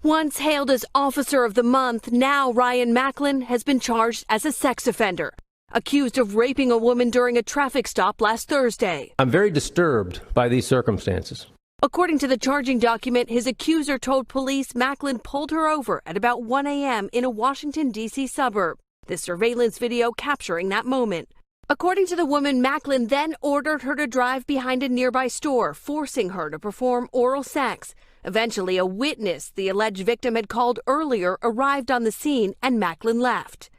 Once hailed as Officer of the Month, now Ryan Macklin has been charged as a sex offender, accused of raping a woman during a traffic stop last Thursday. I'm very disturbed by these circumstances. According to the charging document, his accuser told police Macklin pulled her over at about 1 a.m. in a Washington, D.C. suburb. This surveillance video capturing that moment. According to the woman, Macklin then ordered her to drive behind a nearby store, forcing her to perform oral sex. Eventually, a witness the alleged victim had called earlier arrived on the scene and Macklin left.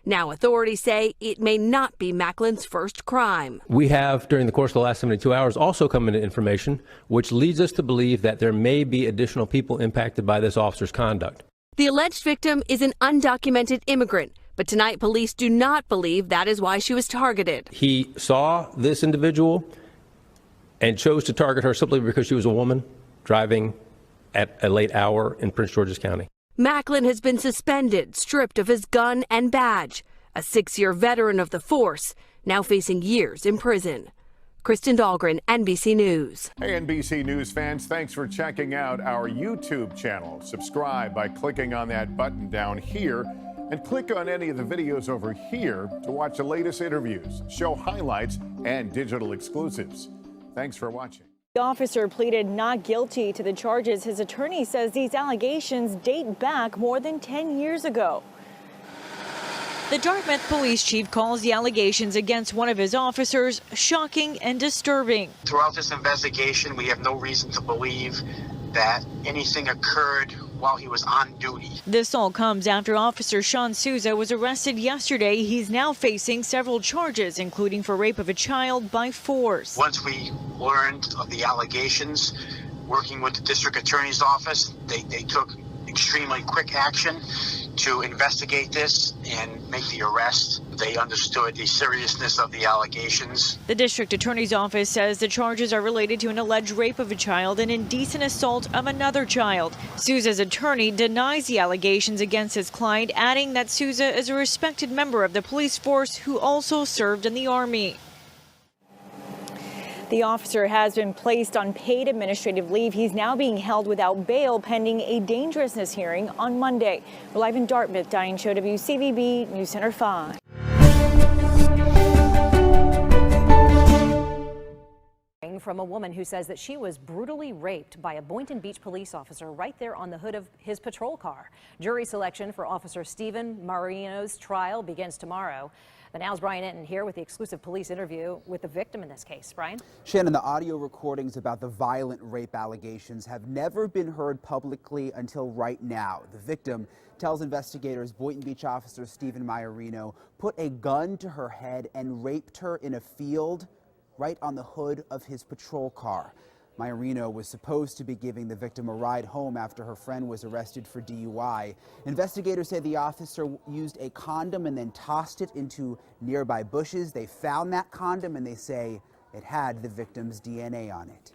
Now authorities say it may not be Macklin's first crime. We have, during the course of the last 72 hours, also come into information which leads us to believe that there may be additional people impacted by this officer's conduct. The alleged victim is an undocumented immigrant, but tonight police do not believe that is why she was targeted. He saw this individual and chose to target her simply because she was a woman driving at a late hour in Prince George's County. Macklin has been suspended, stripped of his gun and badge. A 6-year veteran of the force, now facing years in prison. Kristen Dahlgren, NBC News. Hey, NBC News fans, thanks for checking out our YouTube channel. Subscribe by clicking on that button down here and click on any of the videos over here to watch the latest interviews, show highlights, and digital exclusives. Thanks for watching. The officer pleaded not guilty to the charges. His attorney says these allegations date back more than 10 years ago. The Dartmouth police chief calls the allegations against one of his officers shocking and disturbing. Throughout this investigation, we have no reason to believe that anything occurred while he was on duty. This all comes after Officer Sean Souza was arrested yesterday. He's now facing several charges, including for rape of a child by force. Once we learned of the allegations, working with the district attorney's office, they took extremely quick action to investigate this and make the arrest. They understood the seriousness of the allegations. The district attorney's office says the charges are related to an alleged rape of a child and indecent assault of another child. Souza's attorney denies the allegations against his client, adding that Souza is a respected member of the police force who also served in the Army. The officer has been placed on paid administrative leave. He's now being held without bail pending a dangerousness hearing on Monday. We're live in Dartmouth. Diane Cho, WCVB News Center 5. From a woman who says that she was brutally raped by a Boynton Beach police officer right there on the hood of his patrol car. Jury selection for Officer Stephen Marino's trial begins tomorrow. The Now's Brian Enton here with the exclusive police interview with the victim in this case. Brian? Shannon, the audio recordings about the violent rape allegations have never been heard publicly until right now. The victim tells investigators Boynton Beach officer Stephen Marino put a gun to her head and raped her in a field right on the hood of his patrol car. Marino was supposed to be giving the victim a ride home after her friend was arrested for DUI. Investigators say the officer used a condom and then tossed it into nearby bushes. They found that condom and they say it had the victim's DNA on it.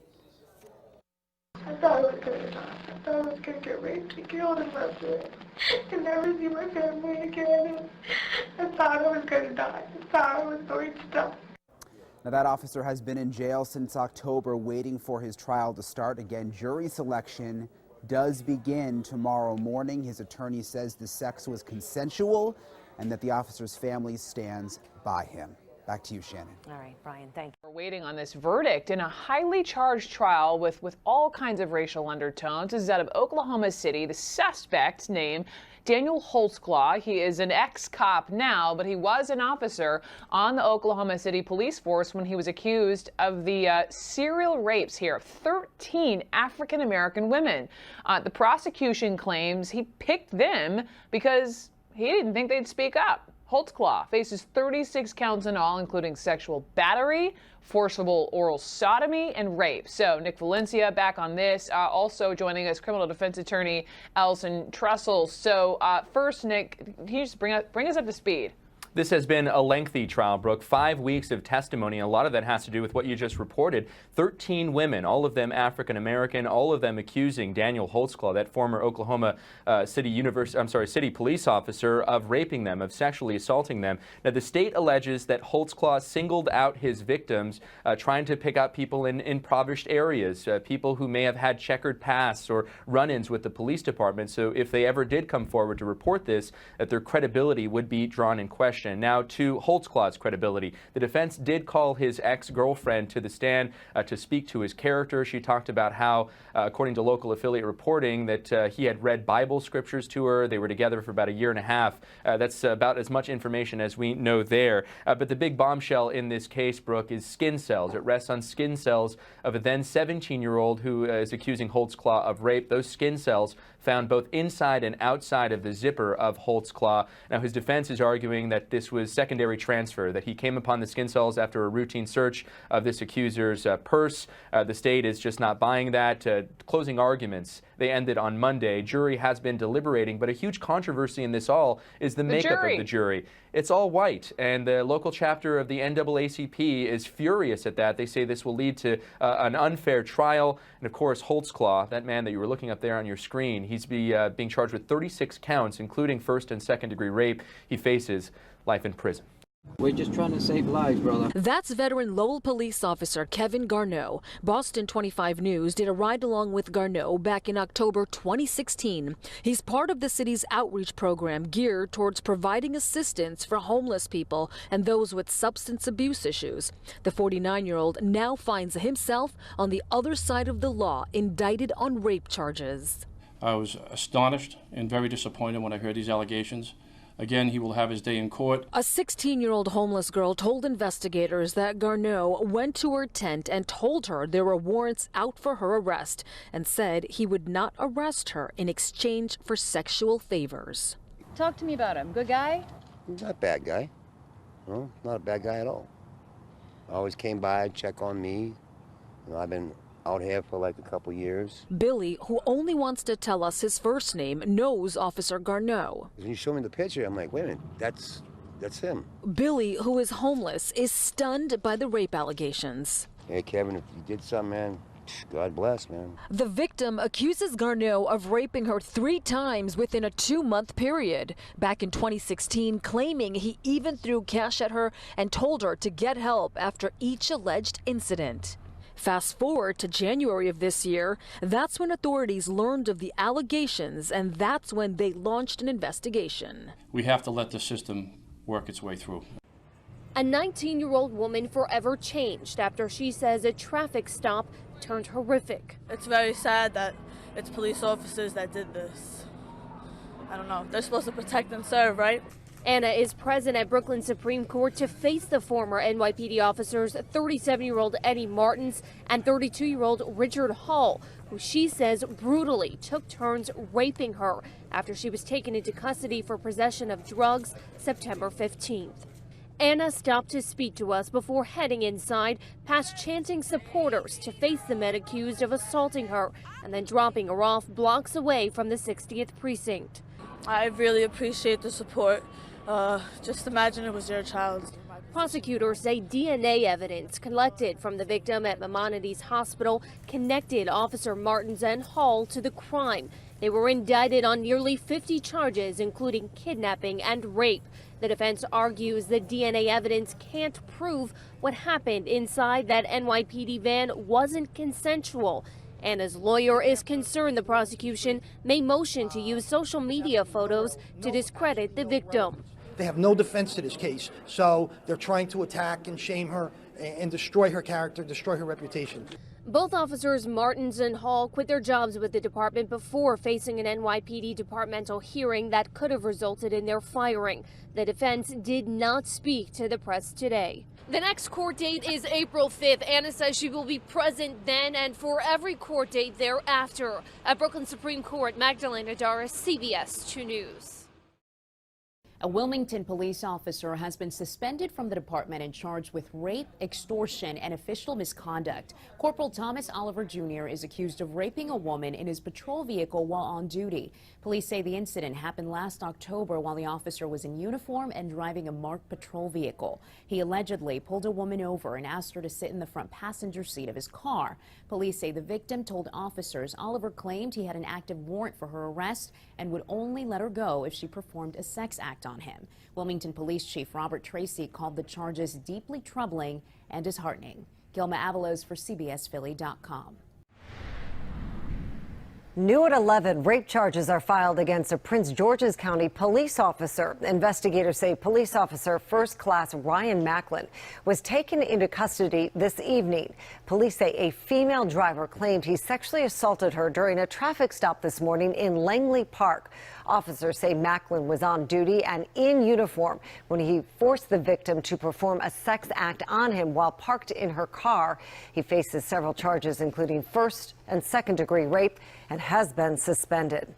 I thought I was going to die. I thought I was going to get raped and killed in my bed and never see my family again. I thought I was going to die. I thought I was going to die. Now, that officer has been in jail since October, waiting for his trial to start. Again, jury selection does begin tomorrow morning. His attorney says the sex was consensual and that the officer's family stands by him. Back to you, Shannon. All right, Brian, thank you. We're waiting on this verdict in a highly charged trial with all kinds of racial undertones. This is out of Oklahoma City. The suspect's name, Daniel Holtzclaw. He is an ex-cop now, but he was an officer on the Oklahoma City police force when he was accused of the serial rapes here of 13 African-American women. The prosecution claims he picked them because he didn't think they'd speak up. Holtzclaw faces 36 counts in all, including sexual battery, forcible oral sodomy, and rape. So Nick Valencia back on this. Also joining us, criminal defense attorney Allison Trussell. So first, Nick, can you just bring us up to speed? This has been a lengthy trial, Brooke. 5 weeks of testimony. A lot of that has to do with what you just reported. 13 women, all of them African American, all of them accusing Daniel Holtzclaw, that former Oklahoma City police officer, of raping them, of sexually assaulting them. Now, the state alleges that Holtzclaw singled out his victims, trying to pick out people in impoverished areas, people who may have had checkered pasts or run-ins with the police department. So if they ever did come forward to report this, that their credibility would be drawn in question. Now, to Holtzclaw's credibility, the defense did call his ex-girlfriend to the stand to speak to his character. She talked about how, according to local affiliate reporting, that he had read Bible scriptures to her. They were together for about a year and a half. That's about as much information as we know there. But the big bombshell in this case, Brooke, is skin cells. It rests on skin cells of a then 17-year-old who is accusing Holtzclaw of rape. Those skin cells found both inside and outside of the zipper of Holtzclaw. Now, his defense is arguing that this was secondary transfer, that he came upon the skin cells after a routine search of this accuser's purse. The state is just not buying that. Closing arguments, they ended on Monday. Jury has been deliberating, but a huge controversy in this all is the makeup of the jury. It's all white, and the local chapter of the NAACP is furious at that. They say this will lead to an unfair trial. And of course, Holtzclaw, that man that you were looking up there on your screen, he's being charged with 36 counts, including first and second degree rape. He faces life in prison. We're just trying to save lives, brother. That's veteran Lowell police officer Kevin Garneau. Boston 25 News did a ride-along with Garneau back in October 2016. He's part of the city's outreach program geared towards providing assistance for homeless people and those with substance abuse issues. The 49-year-old now finds himself on the other side of the law, indicted on rape charges. I was astonished and very disappointed when I heard these allegations. Again, he will have his day in court. A 16-year-old homeless girl told investigators that Garneau went to her tent and told her there were warrants out for her arrest and said he would not arrest her in exchange for sexual favors. Talk to me about him. Good guy? He's not a bad guy. No, not a bad guy at all. Always came by, check on me. You know, I've been out here for like a couple years. Billy, who only wants to tell us his first name, knows Officer Garneau. When you show me the picture, I'm like, wait a minute, that's him. Billy, who is homeless, is stunned by the rape allegations. Hey, Kevin, if you did something, man, God bless, man. The victim accuses Garneau of raping her 3 times within a 2-month period. Back in 2016, claiming he even threw cash at her and told her to get help after each alleged incident. Fast forward to January of this year, that's when authorities learned of the allegations, and that's when they launched an investigation. We have to let the system work its way through. A 19-year-old woman forever changed after she says a traffic stop turned horrific. It's very sad that it's police officers that did this. I don't know. They're supposed to protect and serve, right? Anna is present at Brooklyn Supreme Court to face the former NYPD officers, 37-year-old Eddie Martins and 32-year-old Richard Hall, who she says brutally took turns raping her after she was taken into custody for possession of drugs September 15th. Anna stopped to speak to us before heading inside, past chanting supporters to face the men accused of assaulting her and then dropping her off blocks away from the 60th precinct. I really appreciate the support. Just imagine it was your child. Prosecutors say DNA evidence collected from the victim at Maimonides Hospital connected Officer Martins and Hall to the crime. They were indicted on nearly 50 charges, including kidnapping and rape. The defense argues the DNA evidence can't prove what happened inside that NYPD van wasn't consensual. Anna's lawyer is concerned the prosecution may motion to use social media photos to discredit the victim. They have no defense to this case, so they're trying to attack and shame her and destroy her character, destroy her reputation. Both officers Martins and Hall quit their jobs with the department before facing an NYPD departmental hearing that could have resulted in their firing. The defense did not speak to the press today. The next court date is April 5th. Anna says she will be present then and for every court date thereafter. At Brooklyn Supreme Court, Magdalena Doris, CBS 2 News. A Wilmington police officer has been suspended from the department and charged with rape, extortion, and official misconduct. Corporal Thomas Oliver Jr. is accused of raping a woman in his patrol vehicle while on duty. Police say the incident happened last October while the officer was in uniform and driving a marked patrol vehicle. He allegedly pulled a woman over and asked her to sit in the front passenger seat of his car. Police say the victim told officers Oliver claimed he had an active warrant for her arrest and would only let her go if she performed a sex act on him. Wilmington Police Chief Robert Tracy called the charges deeply troubling and disheartening. Gilma Avalos for CBSPhilly.com. New at 11, rape charges are filed against a Prince George's County police officer. Investigators say police officer first class Ryan Macklin was taken into custody this evening. Police say a female driver claimed he sexually assaulted her during a traffic stop this morning in Langley Park. Officers say Macklin was on duty and in uniform when he forced the victim to perform a sex act on him while parked in her car. He faces several charges, including first and second-degree rape, and has been suspended.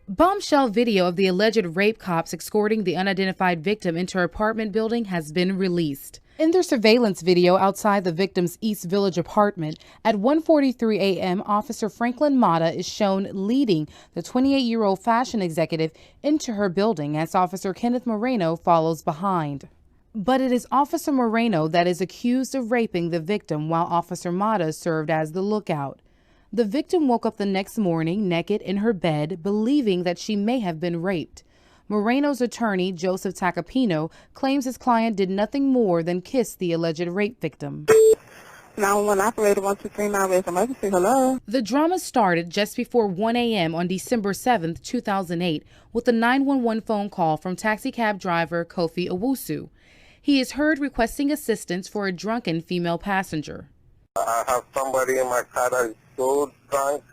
Bombshell video of the alleged rape cops escorting the unidentified victim into her apartment building has been released. In their surveillance video outside the victim's East Village apartment, at 1:43 a.m., Officer Franklin Mata is shown leading the 28-year-old fashion executive into her building as Officer Kenneth Moreno follows behind. But it is Officer Moreno that is accused of raping the victim while Officer Mata served as the lookout. The victim woke up the next morning naked in her bed, believing that she may have been raped. Moreno's attorney, Joseph Tacopino, claims his client did nothing more than kiss the alleged rape victim. 911 operator 123 Northwest Emergency, hello. The drama started just before 1 a.m. on December 7, 2008, with a 911 phone call from taxicab driver Kofi Owusu. He is heard requesting assistance for a drunken female passenger. I have somebody in my car that is so drunk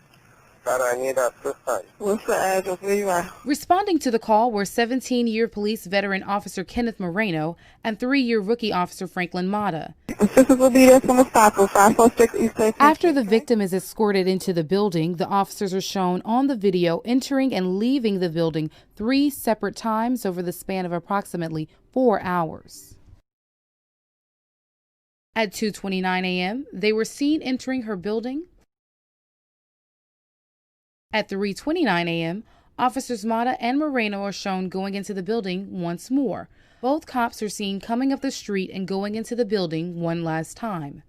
that I need assistance. What's the address where you are? Responding to the call were 17-year police veteran Officer Kenneth Moreno and 3-year rookie Officer Franklin Mata. Assistance will be there from the stop of 546 East State. After the victim is escorted into the building, the officers are shown on the video entering and leaving the building 3 separate times over the span of approximately 4 hours. At 2:29 a.m., they were seen entering her building. At 3:29 a.m., Officers Mata and Moreno are shown going into the building once more. Both cops are seen coming up the street and going into the building one last time.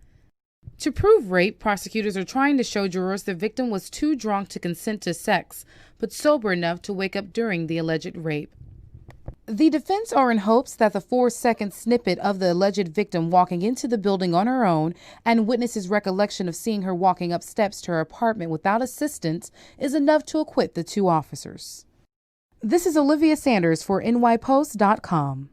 To prove rape, prosecutors are trying to show jurors the victim was too drunk to consent to sex, but sober enough to wake up during the alleged rape. The defense are in hopes that the 4-second snippet of the alleged victim walking into the building on her own and witnesses' recollection of seeing her walking up steps to her apartment without assistance is enough to acquit the 2 officers. This is Olivia Sanders for NYPost.com.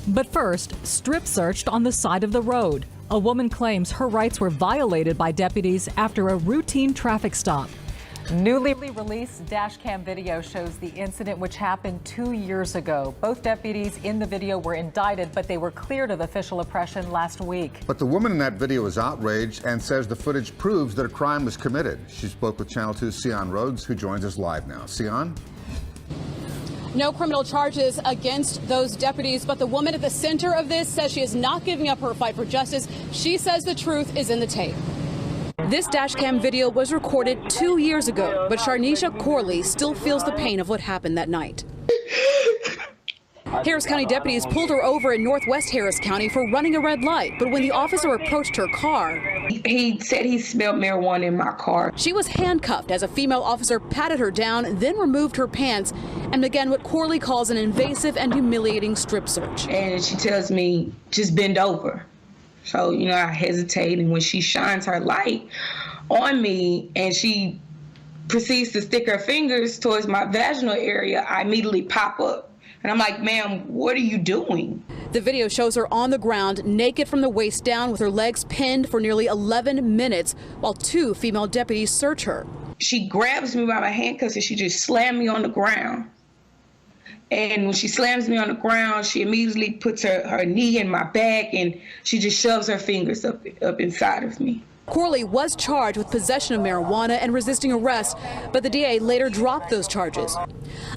But first, strip searched on the side of the road. A woman claims her rights were violated by deputies after a routine traffic stop. Newly released dashcam video shows the incident, which happened 2 years ago. Both deputies in the video were indicted, but they were cleared of official oppression last week. But the woman in that video is outraged and says the footage proves that a crime was committed. She spoke with Channel 2's Sion Rhodes, who joins us live now. Sion? No criminal charges against those deputies, but the woman at the center of this says she is not giving up her fight for justice. She says the truth is in the tape. This dashcam video was recorded 2 years ago, but Sharnisha Corley still feels the pain of what happened that night. Harris County deputies pulled her over in Northwest Harris County for running a red light, but when the officer approached her car, he said he smelled marijuana in my car. She was handcuffed as a female officer patted her down, then removed her pants and began what Corley calls an invasive and humiliating strip search. And she tells me, just bend over. So, I hesitate, and when she shines her light on me and she proceeds to stick her fingers towards my vaginal area, I immediately pop up. And I'm like, ma'am, what are you doing? The video shows her on the ground, naked from the waist down, with her legs pinned for nearly 11 minutes while 2 female deputies search her. She grabs me by my handcuffs and she just slammed me on the ground. And when she slams me on the ground, she immediately puts her knee in my back and she just shoves her fingers up inside of me. Corley was charged with possession of marijuana and resisting arrest, but the DA later dropped those charges.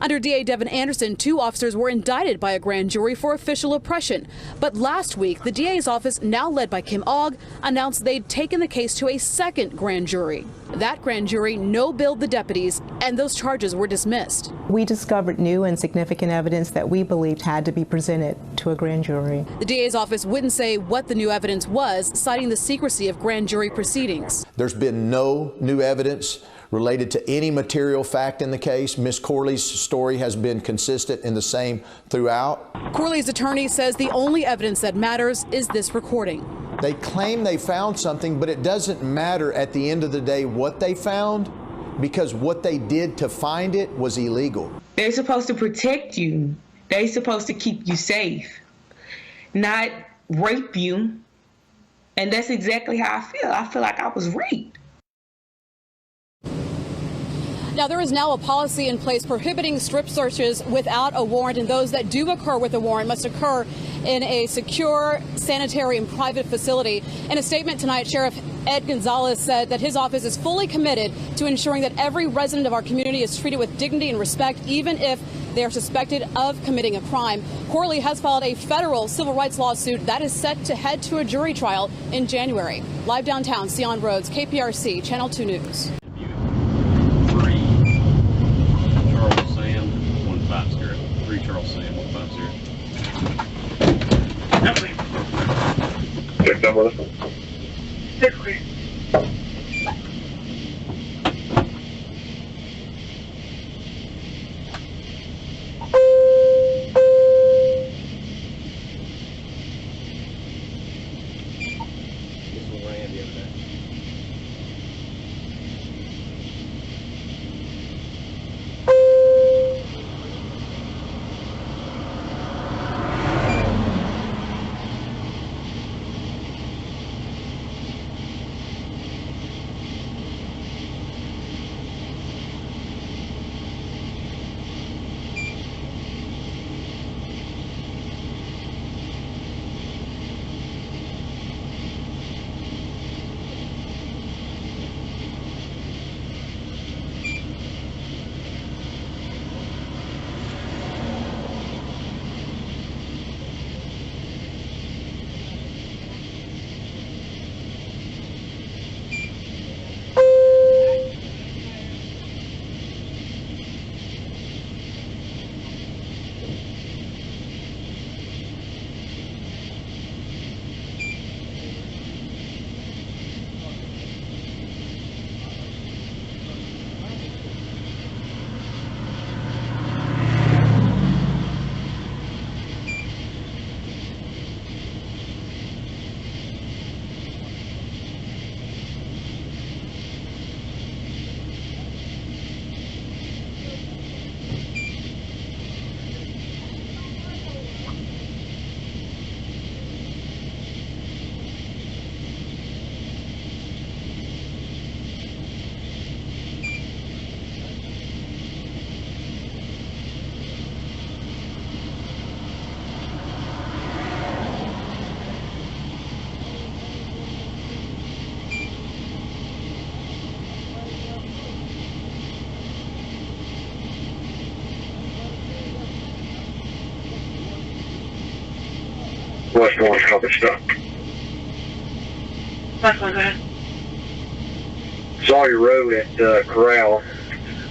Under DA Devin Anderson, 2 officers were indicted by a grand jury for official oppression. But last week, the DA's office, now led by Kim Ogg, announced they'd taken the case to a second grand jury. That grand jury no-billed the deputies, and those charges were dismissed. We discovered new and significant evidence that we believed had to be presented to a grand jury. The DA's office wouldn't say what the new evidence was, citing the secrecy of grand jury proceedings. There's been no new evidence related to any material fact in the case. Ms. Corley's story has been consistent and the same throughout. Corley's attorney says the only evidence that matters is this recording. They claim they found something, but it doesn't matter at the end of the day what they found, because what they did to find it was illegal. They're supposed to protect you. They're supposed to keep you safe, not rape you. And that's exactly how I feel. I feel like I was raped. Now, there is now a policy in place prohibiting strip searches without a warrant, and those that do occur with a warrant must occur in a secure, sanitary, and private facility. In a statement tonight, Sheriff Ed Gonzalez said that his office is fully committed to ensuring that every resident of our community is treated with dignity and respect, even if they are suspected of committing a crime. Corley has filed a federal civil rights lawsuit that is set to head to a jury trial in January. Live downtown, Sion Rhodes, KPRC, Channel 2 News. Charles Sam 150. Check that with us. West Orange Company stuff. Sawyer Road at Corral,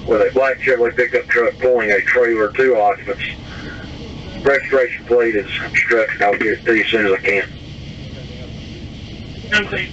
with a black Chevrolet pickup truck pulling a trailer, 2 occupants. Registration plate is obstructed. I'll get it to you as soon as I can. Okay.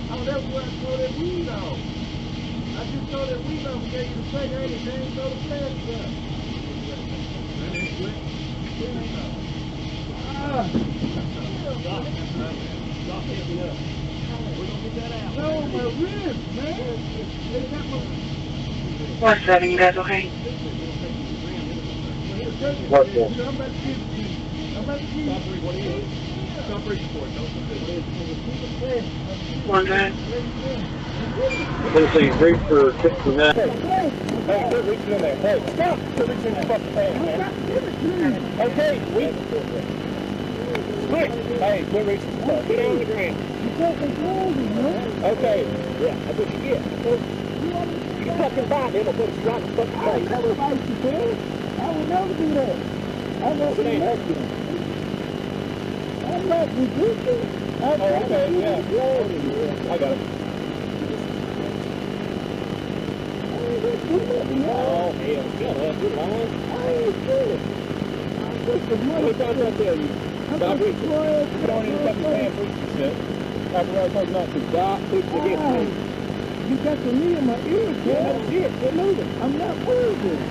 Oh, that's what I told that weed on. I just told that weed on. We gave you the fake. I ain't even throw the plastic up. No, my ribs, man. They got my... What's happening, you guys okay? What for? I'm about to give you. I'm about to give you. Stop reaching for it. One time. Let's see, reach for 69. Hey, quit reaching in there. Hey, stop! Quit reaching in your fucking pants, man. Okay, quit! Hey, quit reaching. Get down on the ground. Okay. Yeah, that's what you get. You fucking bite him or put a strike in the fucking face. I would fight you, man. I would never do that. I never do that. I'm not ridiculous. Okay, yeah. I got it. Oh, hell, shut up. You're lying. I ain't good. How many times I tell you? Stop reaching. You don't even fucking pants reaching shit. After I told you not to. Stop pushing the hip, man. You got the knee in my ear, kid. Yeah, shit. Quit moving. I'm not moving.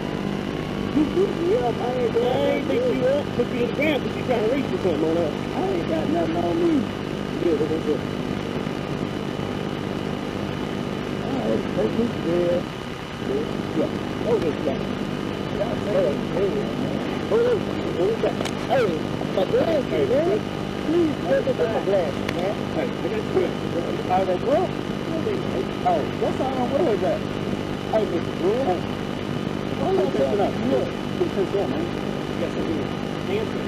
You beat me up. I ain't beat you up. Put you in the ground because you're trying to reach for something on us. I ain't got nothing on me. Good, that's good. All right, take this there. Yeah, hold this back. Hey, my glass, man. Please, hold it my glass, man. Hey, I got you. All right, well, oh, that's all I'm worried about. Hey, Mr. Brewer. Hold on, turn it up. Look, turn it up, man. Yes, I do.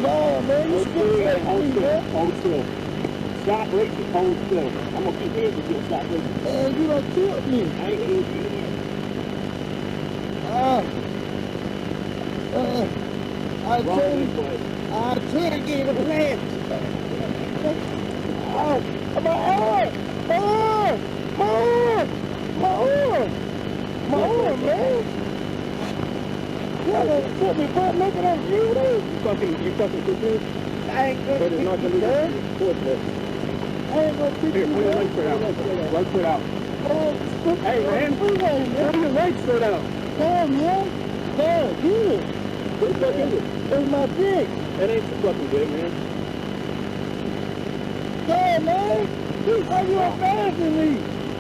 No, man, you still hold still. Hold still. Stop reaching. Hold still. I'm gonna keep here until you stop reaching. Man, you done killed me. I ain't killed you. I try to get the plan. Oh, my arm! My arm, man! You put me butt naked on YouTube? You fucking confused? I ain't gonna but it's not gonna be done. I ain't gonna keep you done. Here, put your right foot out. Right foot out. Hey, man. Put your right foot out. Damn, man. Damn, good. What the fuck is it? It's my dick. That ain't too fucking good, man. Damn, man. How you embarrassing me?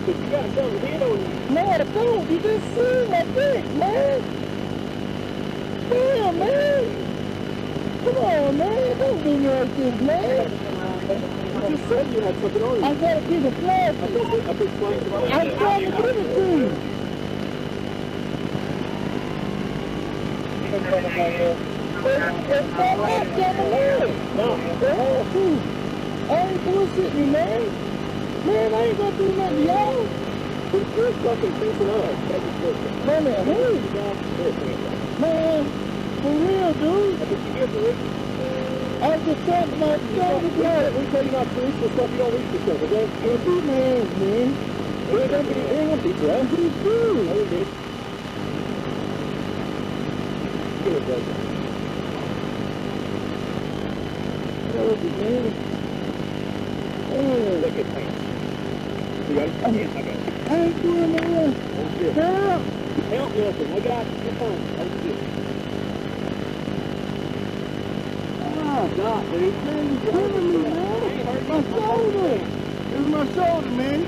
But you got something hit on you. No, I don't. You just seen my dick, man. Damn, man. Come on, man. Don't do me like this, man. I just said you had something on you. I gotta keep it flat. I'm trying to give it to you. It's not like that, no. I ain't bullshitting, man. Man, I ain't gonna do nothing to y'all. You're fucking pissing up. Man, who? Man, for real, dude. I'm just talking about something. We tell you not to reach for stuff you don't reach for stuff, okay? You're too man, man. It ain't gonna be right. It's true. Give it, brother. Look at pants. You got it? Yeah, I got it. I ain't doing that. Help! Help me, listen. I got it. You're fine. That's good. Oh, God, dude. Man, you're killing me, man. My shoulder. It's my shoulder, man.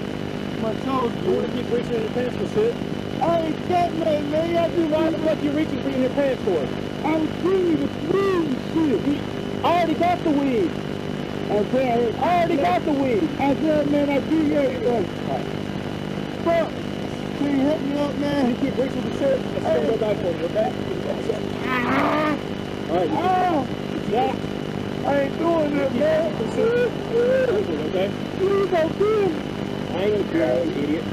My shoulder. You want to keep reaching in your pants for shit? I ain't got nothing, man. I do why the fuck you reaching for in your pants for? I'm free to prove shit. I already got the weed. Okay, I already got the weed. I said, man, I do everything. Fuck. Can you help me up, man? You keep reaching for shit. Let's go back for you, okay? Alright, yeah. I ain't doing this, man. Okay? Please don't do it. I ain't gonna care, you idiot.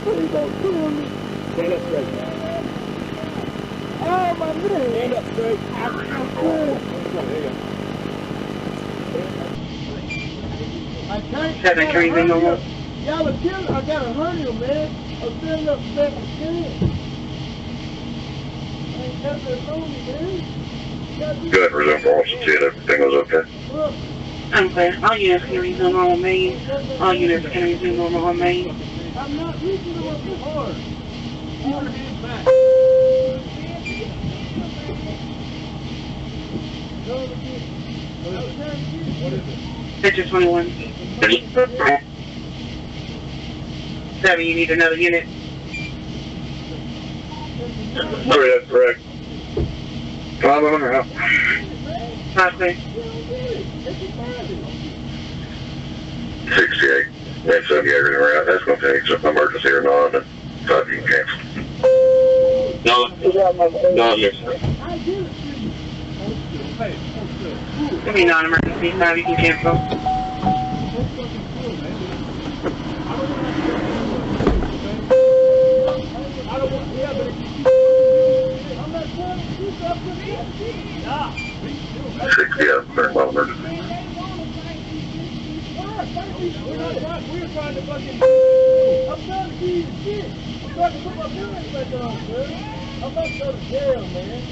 Please don't kill me. Stand up straight. Oh, my man. Stand up straight. I'm good. There you go. I can't. Y'all are killing. I got a hernia, man. I'm standing up back again. Good, resume for us to see if everything was okay. I'm clear. All units can resume normal main. All units can resume normal on main. I'm not reaching up too hard. Keep your hands back. What is it? Picture 21. 7, you need another unit. Sorry, that's correct. 5 on or out? 5 clear. 68. That's 78 around. That's going to take some emergency or not, and 5 you can cancel. No, yes. Give me non-emergency. 5 you can cancel. Very well emergency. We're trying to fucking. I'm trying to give you the shit. I'm trying to put my feelings back on, sir. I'm about to go to jail, man.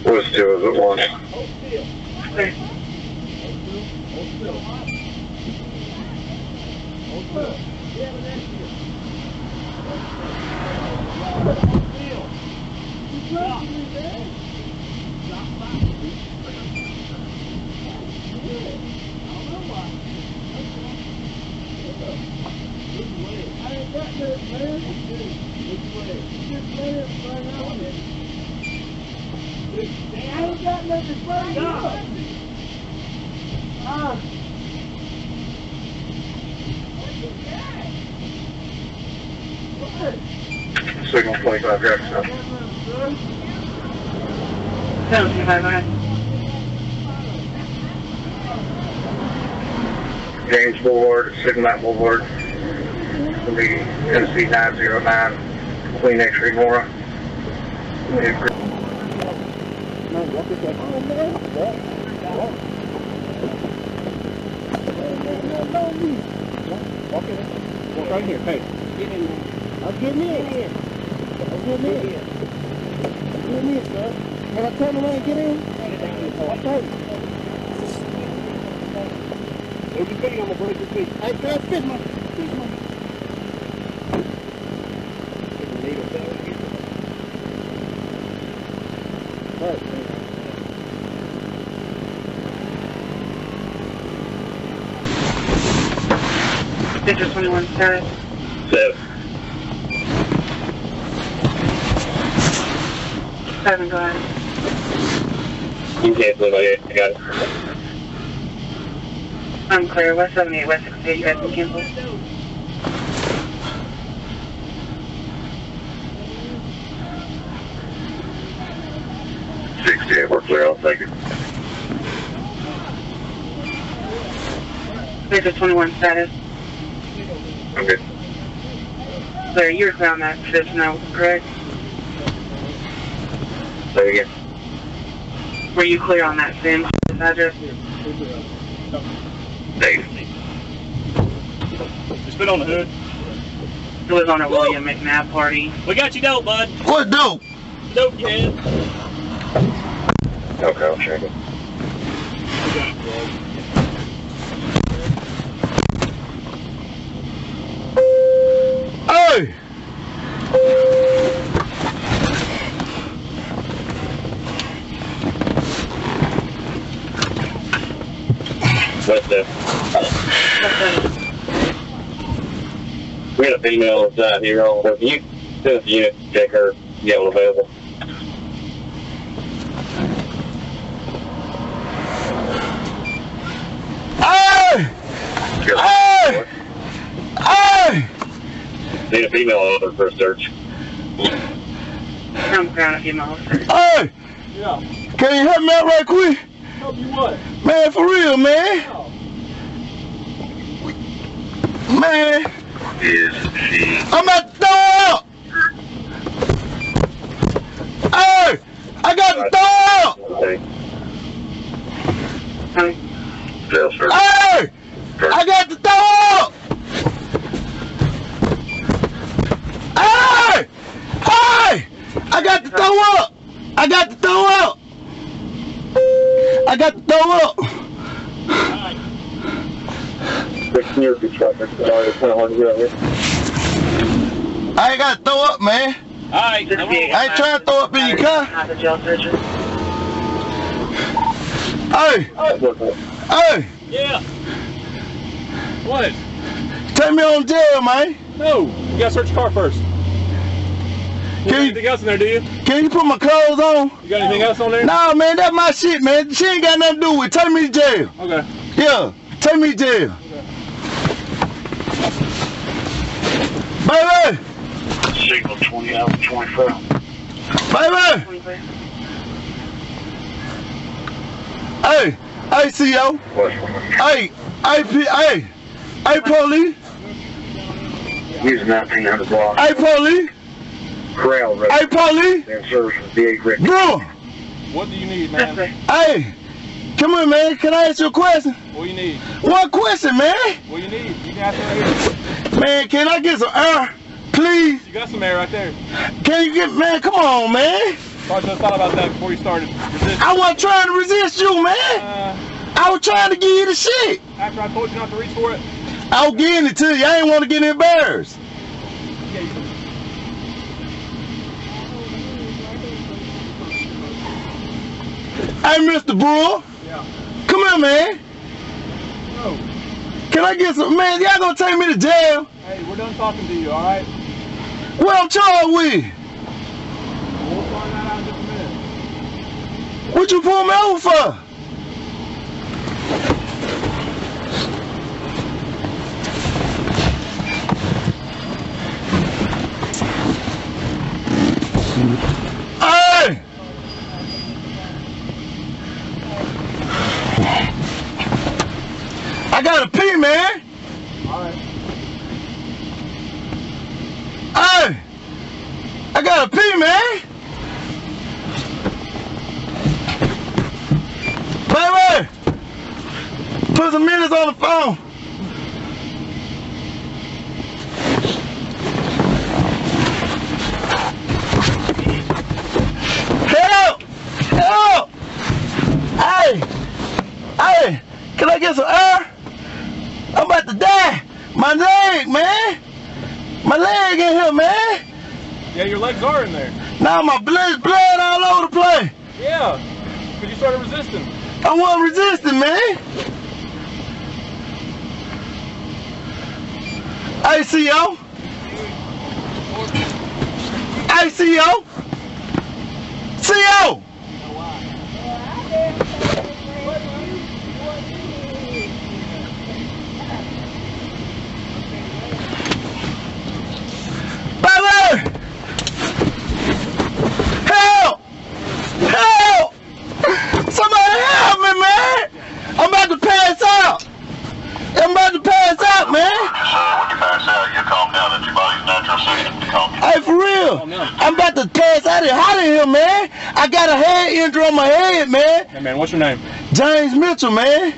What's 2? Is it 1? Hold still. Hold still. Hold still. Yeah, but that's it. Hold still. You trust me, man? I ain't got this, man. I ain't got nothing for you. Signal 25 Jackson. 75, go ahead. James Boulevard, Sigmat Boulevard. It's going to be Tennessee 909, Queen X-ray Mora. Walk right here. Hey. Get in there. I'm getting in. I'm getting in. I'm getting in, sir. Have I told him I ain't get in? Okay. If you think I'm gonna break your feet. Hey, man, fit my. Picture 21 status. 7. 7, go ahead. You can't live like it. I got it. I'm clear. West 78, West 68, you guys can cancel. We're clear. I'll take it. Picture 21 status. Okay. Clear, you're clear on that 5th note, correct? Say again. Were you clear on that same address? Dave. It's been on the hood. It was on a William McNabb party. We got you dope, bud. What dope? Dope, kid. Okay, I'll check it. Hey! What's that? We got a female inside here on the unit, check her, get one available. Hey! Hey! Hey! Need a female over for a search. I'm ground a female officer. Hey! Yeah. Can you help me out right quick? Help you what? Man, for real, man. Man. Is she? I'm at the door! Hey! I got the door! Okay. Hey! I got the door! You're good traffic. It's not hard to get out here. I ain't got to throw up, man. Alright, I ain't trying to throw up in your car. Hey! Hey! Yeah. What? Take me on jail, man. No, you gotta search the car first. You got anything else in there, do you? Can you put my clothes on? You got anything else on there? Nah, man, that's my shit, man. She ain't got nothing to do with it. Take me to jail. Okay. Yeah, take me to jail. Okay. Baby! Signal 20 out of 24. Baby! Hey, hey, CO. Hey, police. Use 1900 block. Hey, police. Corral Road. Hey, police. And service with VA Rick. Bro. What do you need, man? Hey, come here, man. Can I ask you a question? What do you need? One question, man. What do you need? You can ask me right here. Man, can I get some air, please? You got some air right there. Can you get, man, come on, man. I should have thought about that before you started resisting. I wasn't trying to resist you, man. I was trying to give you the shit. After I told you not to reach for it? I was getting it to you. I ain't want to get embarrassed. Hey, Mr. Brewer. Yeah. Come here, man. No. Can I get some, man, y'all gonna take me to jail? Hey, we're done talking to you, alright? What I'm charged with? We'll find that out in just a minute. What you pull me over for? Hey! I gotta pee, man. Alright. Hey! I gotta pee, man. Baby! Put some minutes on the phone. Help! Help! Hey! Hey! Can I get some air? I'm about to die. My leg, man. My leg in here, man. Yeah, your legs are in there. Now my blood all over the place. Yeah, because you started resisting. I wasn't resisting, man. Hey, CO. Hey, CO. CO. Baby! Help! Help! Somebody help me, man! I'm about to pass out! I'm about to pass out, man! When you pass out, you calm down at your body's natural system to calm you. Hey, for real! I'm about to pass out of here, man! I got a head injury on my head, man! Hey, man, what's your name? James Mitchell, man!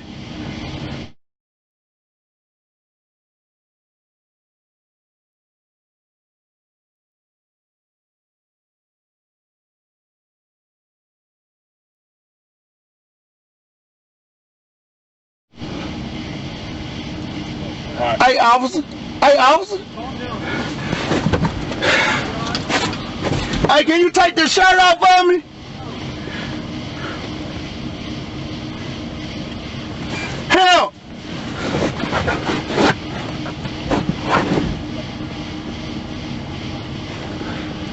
Right. Hey, officer. Hey, officer. Hey, can you take this shirt off of me? Help!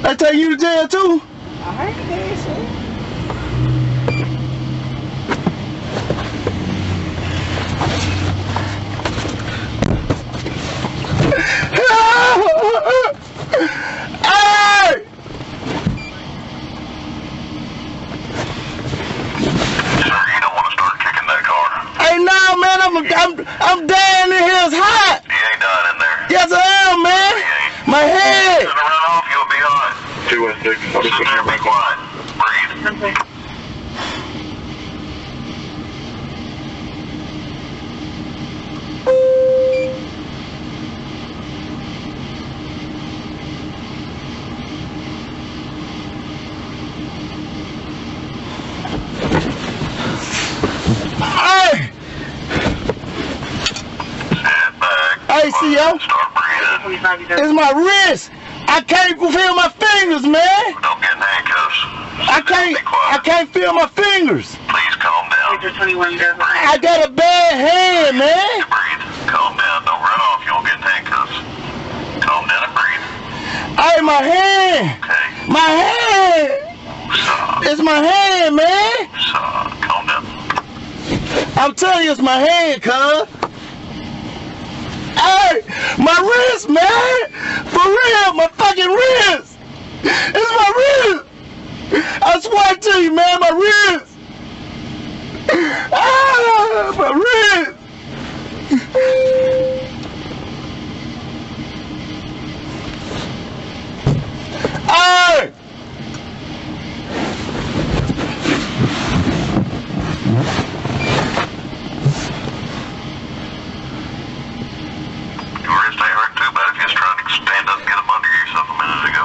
They take you to jail too? I ain't there, sir. Hey! Hey, no, man, I'm dying in here. It's hot. You ain't dying in there. Yes, I am, man. My head. Run off, you'll be hot. 216. I'll just sit there and be quiet. Breathe. Hey! Stand by. CO. It's my wrist. I can't feel my fingers, man. Don't get in handcuffs. I can't feel my fingers. Please calm down. I got a bad hand, man. Breathe. Calm down. Don't run off. You won't get in handcuffs. Calm down and breathe. Hey, my hand. Okay. My hand. It's my hand, man. Calm down. I'm telling you, it's my hand, cuz. Hey, my wrist, man. For real, my fucking wrist. It's my wrist. I swear to you, man, my wrist. Ah, my wrist. Hey.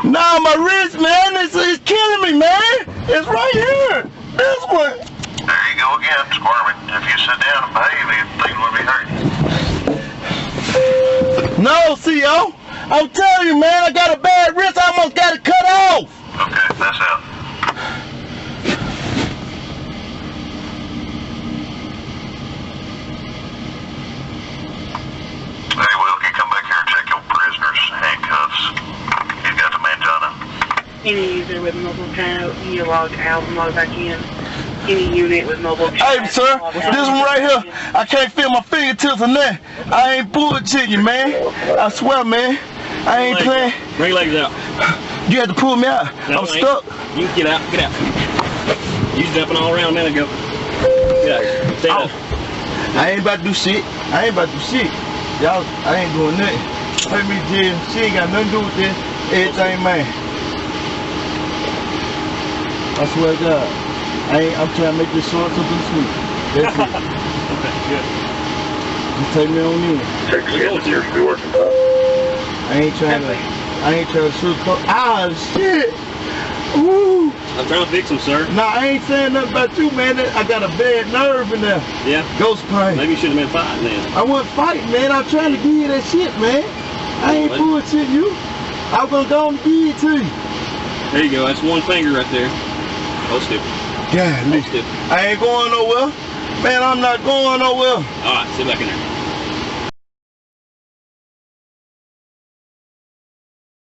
No, my wrist, man, it's killing me, man. It's right here. This one. There you go again, squirming. If you sit down and behave, things will be hurting. No, CO. I'm telling you, man, I got a bad wrist. I almost got it cut off. Okay, that's out. Hey, Wilkie, come back here and check your prisoner's handcuffs. He's got the mangina. Any user with mobile chat, you log out and log back in. Any unit with mobile chat. Hey, sir, this one right here, I can't feel my fingertips or nothing. I ain't bullshitting you, man. I swear, man. I ain't playing. Bring your legs out. You had to pull me out. No, I'm stuck. You get out, get out. You jumping all around a minute ago. Get out. Stand up. I ain't about to do shit. I ain't about to do shit. Y'all, I ain't doing nothing. Let me jail. She ain't got nothing to do with this. Everything, man. I swear to God. I'm trying to make this short something sweet. That's it. Okay, good. Just take me on in. I ain't trying to sugarcoat. Ah, shit. Ooh. I'm trying to fix him, sir. Nah, I ain't saying nothing about you, man. I got a bad nerve in there. Yeah? Ghost pain. Maybe you should have been fighting then. I wasn't fighting, man. I'm trying to give you that shit, man. I ain't bullshitting you. I'm gonna go and give it to you. There you go. That's one finger right there. Hold still. God, I ain't going nowhere. Man, I'm not going nowhere. All right, sit back in there.